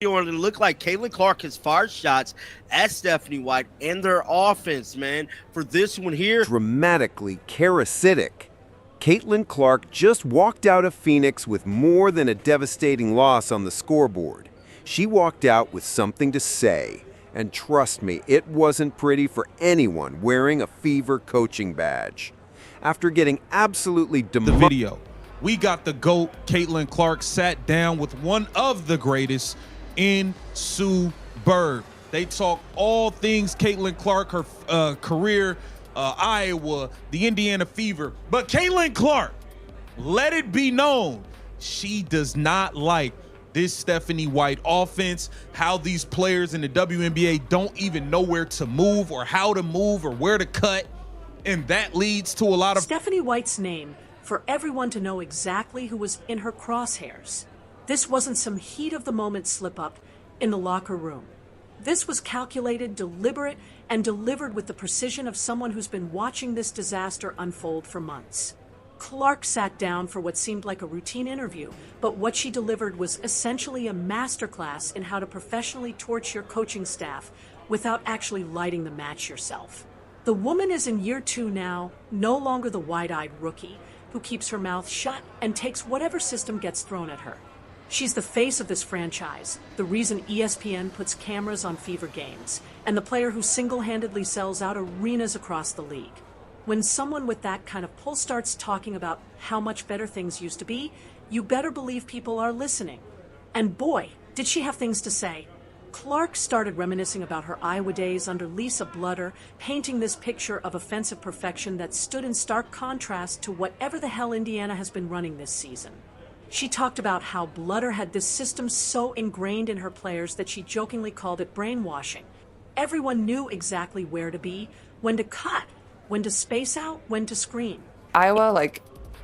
On it looked like Caitlin Clark has fired shots at Stephanie White and their offense, man. For this one here, dramatically parasitic. Caitlin Clark just walked out of Phoenix with more than a devastating loss on the scoreboard. She walked out with something to say, and trust me, it wasn't pretty for anyone wearing a Fever coaching badge. After getting absolutely the video, we got the GOAT. Caitlin Clark sat down with one of the greatest in Sue Bird. They talk all things Caitlin Clark, her career, Iowa, the Indiana Fever. But Caitlin Clark, let it be known, she does not like this Stephanie White offense, how these players in the WNBA don't even know where to move or how to move or where to cut. And that leads to a lot of Stephanie White's name for everyone to know exactly who was in her crosshairs. This wasn't some heat of the moment slip up in the locker room. This was calculated, deliberate, and delivered with the precision of someone who's been watching this disaster unfold for months. Clark sat down for what seemed like a routine interview, but what she delivered was essentially a masterclass in how to professionally torch your coaching staff without actually lighting the match yourself. The woman is in year 2 now, no longer the wide-eyed rookie who keeps her mouth shut and takes whatever system gets thrown at her. She's the face of this franchise, the reason ESPN puts cameras on Fever games, and the player who single-handedly sells out arenas across the league. When someone with that kind of pull starts talking about how much better things used to be, you better believe people are listening. And boy, did she have things to say. Clark started reminiscing about her Iowa days under Lisa Bluder, painting this picture of offensive perfection that stood in stark contrast to whatever the hell Indiana has been running this season. She talked about how Bluder had this system so ingrained in her players that she jokingly called it brainwashing. Everyone knew exactly where to be, when to cut, when to space out, when to screen. Iowa,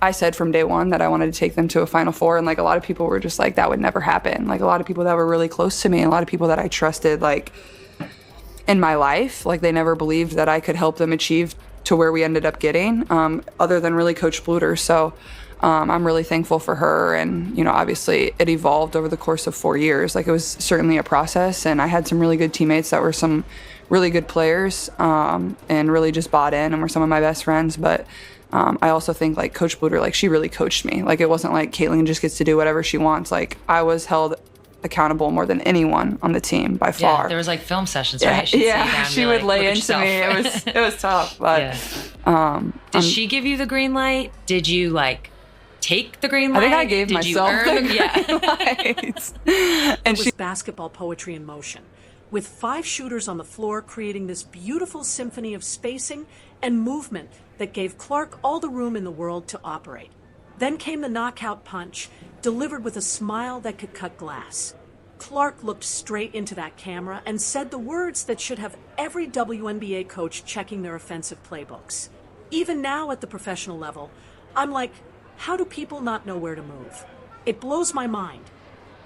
I said from day one that I wanted to take them to a Final Four, and a lot of people were just like, that would never happen. A lot of people that were really close to me, and a lot of people that I trusted in my life, they never believed that I could help them achieve to where we ended up getting, other than really Coach Bluder. So I'm really thankful for her, and obviously it evolved over the course of 4 years. It was certainly a process, and I had some really good teammates that were some really good players, and really just bought in and were some of my best friends. But I also think Coach Bluder, she really coached me. It wasn't like Caitlin just gets to do whatever she wants. I was held accountable more than anyone on the team by far. Yeah, there was film sessions, right? She would lay into me. It was tough. But did she give you the green light? Did you take the green light? I think I gave myself the green light. And it was basketball poetry in motion, with 5 shooters on the floor creating this beautiful symphony of spacing and movement that gave Clark all the room in the world to operate. Then came the knockout punch, delivered with a smile that could cut glass. Clark looked straight into that camera and said the words that should have every WNBA coach checking their offensive playbooks. Even now at the professional level, I'm like, how do people not know where to move? It blows my mind.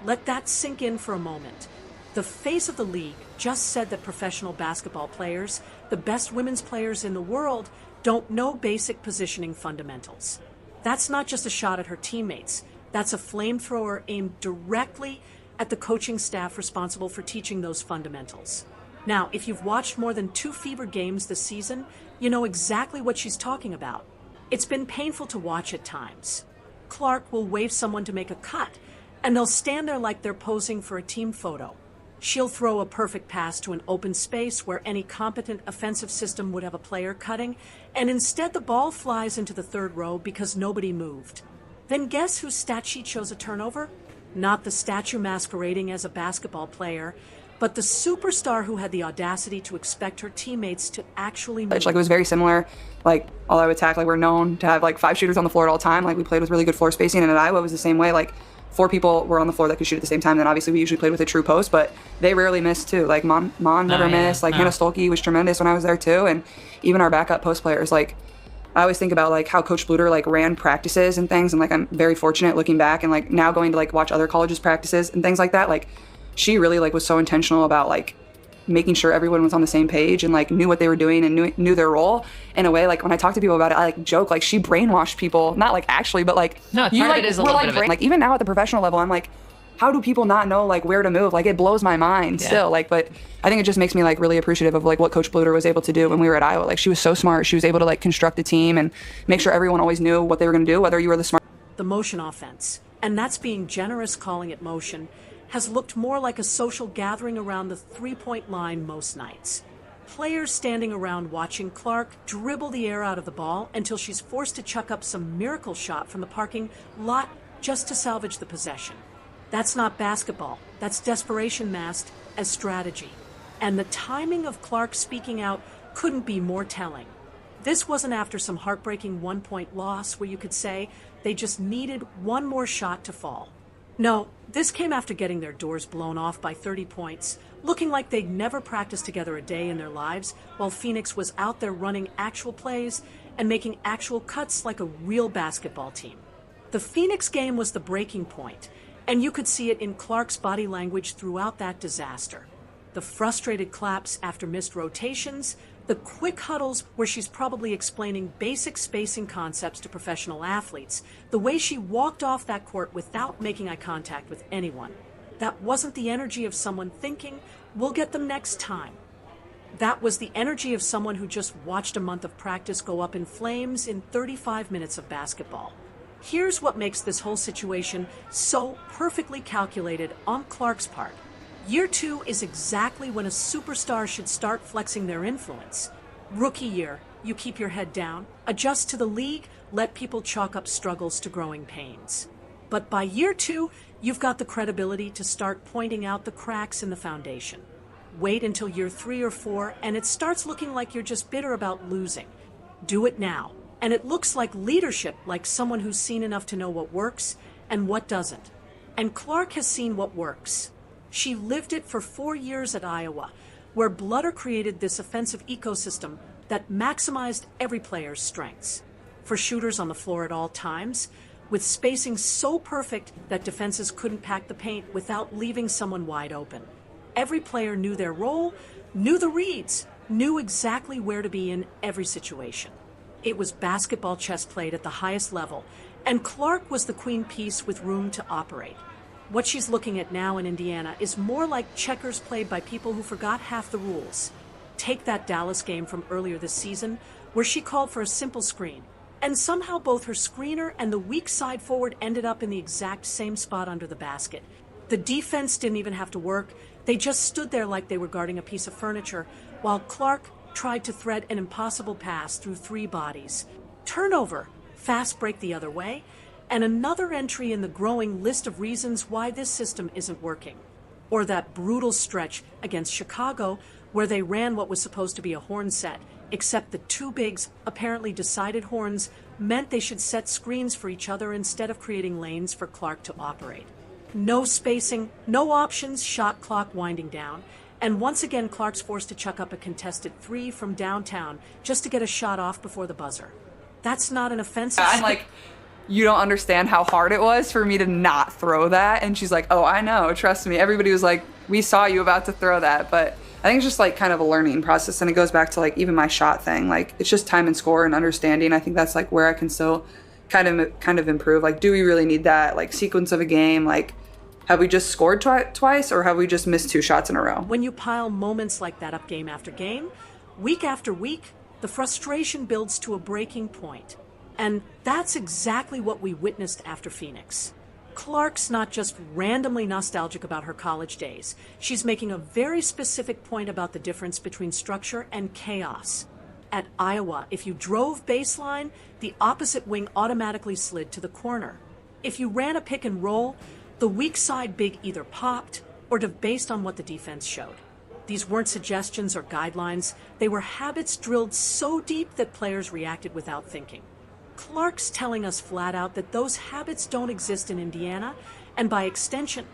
Let that sink in for a moment. The face of the league just said that professional basketball players, the best women's players in the world, don't know basic positioning fundamentals. That's not just a shot at her teammates. That's a flamethrower aimed directly at the coaching staff responsible for teaching those fundamentals. Now, if you've watched more than 2 Fever games this season, you know exactly what she's talking about. It's been painful to watch at times. Clark will wave someone to make a cut, and they'll stand there like they're posing for a team photo. She'll throw a perfect pass to an open space where any competent offensive system would have a player cutting, and instead the ball flies into the 3rd row because nobody moved. Then guess whose stat sheet shows a turnover? Not the statue masquerading as a basketball player, but the superstar who had the audacity to expect her teammates to actually move. It was very similar. All Iowa attack, we're known to have 5 shooters on the floor at all time. We played with really good floor spacing, and at Iowa it was the same way. 4 people were on the floor that could shoot at the same time. Then obviously we usually played with a true post, but they rarely missed too. Mon never missed. Hannah Stolke was tremendous when I was there too, and even our backup post players. I always think about how Coach Bluder ran practices and things, and I'm very fortunate looking back and now going to watch other colleges' practices and things like that. She really was so intentional about making sure everyone was on the same page and knew what they were doing and knew their role in a way. When I talk to people about it, I joke she brainwashed people, not actually, but no, you part of it is a little bit of it. even now at the professional level, I'm how do people not know like where to move? Like it blows my mind still. Like, but I think it just makes me like really appreciative of like what Coach Bluder was able to do when we were at Iowa. Like she was so smart. She was able to like construct a team and make sure everyone always knew what they were going to do, whether you were the smart. The motion offense, and that's being generous calling it motion, has looked more like a social gathering around the three-point line most nights. Players standing around watching Clark dribble the air out of the ball until she's forced to chuck up some miracle shot from the parking lot just to salvage the possession. That's not basketball. That's desperation masked as strategy. And the timing of Clark speaking out couldn't be more telling. This wasn't after some heartbreaking one-point loss where you could say they just needed one more shot to fall. No, this came after getting their doors blown off by 30 points, looking like they'd never practiced together a day in their lives, while Phoenix was out there running actual plays and making actual cuts like a real basketball team. The Phoenix game was the breaking point, and you could see it in Clark's body language throughout that disaster. The frustrated claps after missed rotations, the quick huddles where she's probably explaining basic spacing concepts to professional athletes, the way she walked off that court without making eye contact with anyone. That wasn't the energy of someone thinking, we'll get them next time. That was the energy of someone who just watched a month of practice go up in flames in 35 minutes of basketball. Here's what makes this whole situation so perfectly calculated on Clark's part. Year 2 is exactly when a superstar should start flexing their influence. Rookie year, you keep your head down, adjust to the league, let people chalk up struggles to growing pains. But by year 2, you've got the credibility to start pointing out the cracks in the foundation. Wait until year 3 or 4, and it starts looking like you're just bitter about losing. Do it now. And it looks like leadership, like someone who's seen enough to know what works and what doesn't. And Clark has seen what works. She lived it for 4 years at Iowa, where Bluder created this offensive ecosystem that maximized every player's strengths. For shooters on the floor at all times, with spacing so perfect that defenses couldn't pack the paint without leaving someone wide open. Every player knew their role, knew the reads, knew exactly where to be in every situation. It was basketball chess played at the highest level, and Clark was the queen piece with room to operate. What she's looking at now in Indiana is more like checkers played by people who forgot half the rules. Take that Dallas game from earlier this season, where she called for a simple screen, and somehow both her screener and the weak side forward ended up in the exact same spot under the basket. The defense didn't even have to work. They just stood there like they were guarding a piece of furniture, while Clark tried to thread an impossible pass through 3 bodies. Turnover, fast break the other way, and another entry in the growing list of reasons why this system isn't working. Or that brutal stretch against Chicago where they ran what was supposed to be a horn set, except the 2 bigs apparently decided horns meant they should set screens for each other instead of creating lanes for Clark to operate. No spacing, no options, shot clock winding down, and once again Clark's forced to chuck up a contested 3 from downtown just to get a shot off before the buzzer. That's not an offensive... I'm like, you don't understand how hard it was for me to not throw that. And she's like, oh, I know, trust me. Everybody was like, we saw you about to throw that. But I think it's just like kind of a learning process. And it goes back to like even my shot thing. Like it's just time and score and understanding. I think that's like where I can still kind of improve. Like, do we really need that like sequence of a game? Like, have we just scored twice or have we just missed 2 shots in a row? When you pile moments like that up game after game, week after week, the frustration builds to a breaking point. And that's exactly what we witnessed after Phoenix. Clark's not just randomly nostalgic about her college days. She's making a very specific point about the difference between structure and chaos. At Iowa, if you drove baseline, the opposite wing automatically slid to the corner. If you ran a pick and roll, the weak side big either popped or dove based on what the defense showed. These weren't suggestions or guidelines. They were habits drilled so deep that players reacted without thinking. Clark's telling us flat out that those habits don't exist in Indiana, and by extension,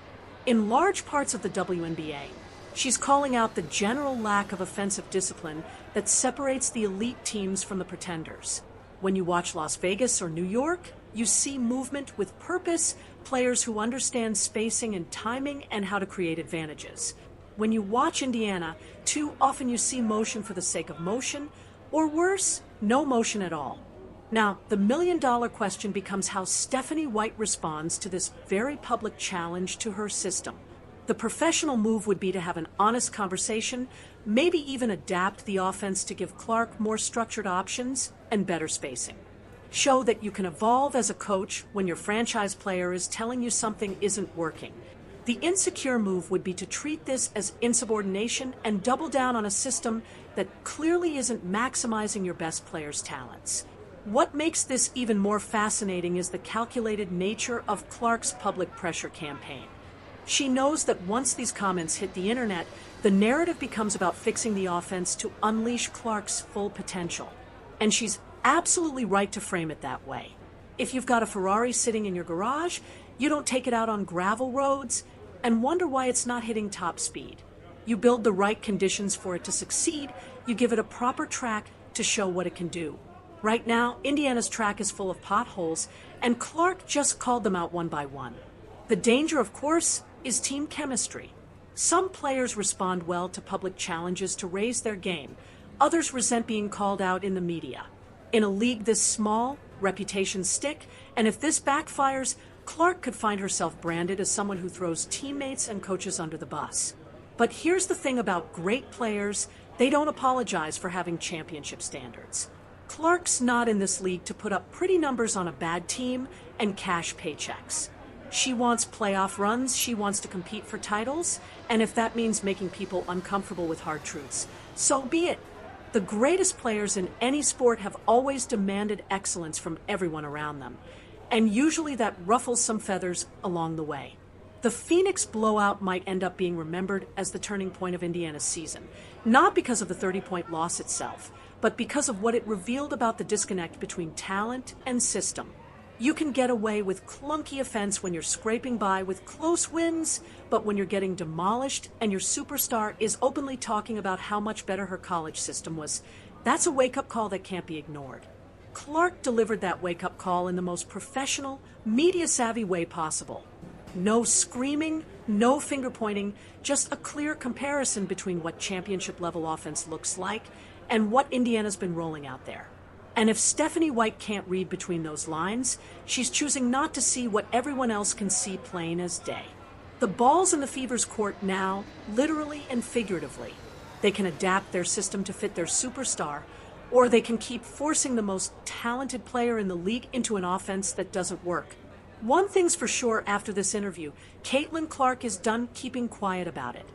in large parts of the WNBA. She's calling out the general lack of offensive discipline that separates the elite teams from the pretenders. When you watch Las Vegas or New York, you see movement with purpose, players who understand spacing and timing and how to create advantages. When you watch Indiana, too often you see motion for the sake of motion, or worse, no motion at all. Now, the million-dollar question becomes how Stephanie White responds to this very public challenge to her system. The professional move would be to have an honest conversation, maybe even adapt the offense to give Clark more structured options and better spacing. Show that you can evolve as a coach when your franchise player is telling you something isn't working. The insecure move would be to treat this as insubordination and double down on a system that clearly isn't maximizing your best player's talents. What makes this even more fascinating is the calculated nature of Clark's public pressure campaign. She knows that once these comments hit the internet, the narrative becomes about fixing the offense to unleash Clark's full potential. And she's absolutely right to frame it that way. If you've got a Ferrari sitting in your garage, you don't take it out on gravel roads and wonder why it's not hitting top speed. You build the right conditions for it to succeed, you give it a proper track to show what it can do. Right now, Indiana's track is full of potholes, and Clark just called them out one by one. The danger, of course, is team chemistry. Some players respond well to public challenges to raise their game. Others resent being called out in the media. In a league this small, reputations stick, and if this backfires, Clark could find herself branded as someone who throws teammates and coaches under the bus. But here's the thing about great players, they don't apologize for having championship standards. Clark's not in this league to put up pretty numbers on a bad team and cash paychecks. She wants playoff runs, she wants to compete for titles, and if that means making people uncomfortable with hard truths, so be it. The greatest players in any sport have always demanded excellence from everyone around them, and usually that ruffles some feathers along the way. The Phoenix blowout might end up being remembered as the turning point of Indiana's season, not because of the 30-point loss itself, but because of what it revealed about the disconnect between talent and system. You can get away with clunky offense when you're scraping by with close wins, but when you're getting demolished and your superstar is openly talking about how much better her college system was, that's a wake-up call that can't be ignored. Clark delivered that wake-up call in the most professional, media-savvy way possible. No screaming, no finger-pointing, just a clear comparison between what championship-level offense looks like and what Indiana's been rolling out there. And if Stephanie White can't read between those lines, she's choosing not to see what everyone else can see plain as day. The ball's in the Fever's court now, literally and figuratively. They can adapt their system to fit their superstar, or they can keep forcing the most talented player in the league into an offense that doesn't work. One thing's for sure after this interview, Caitlin Clark is done keeping quiet about it.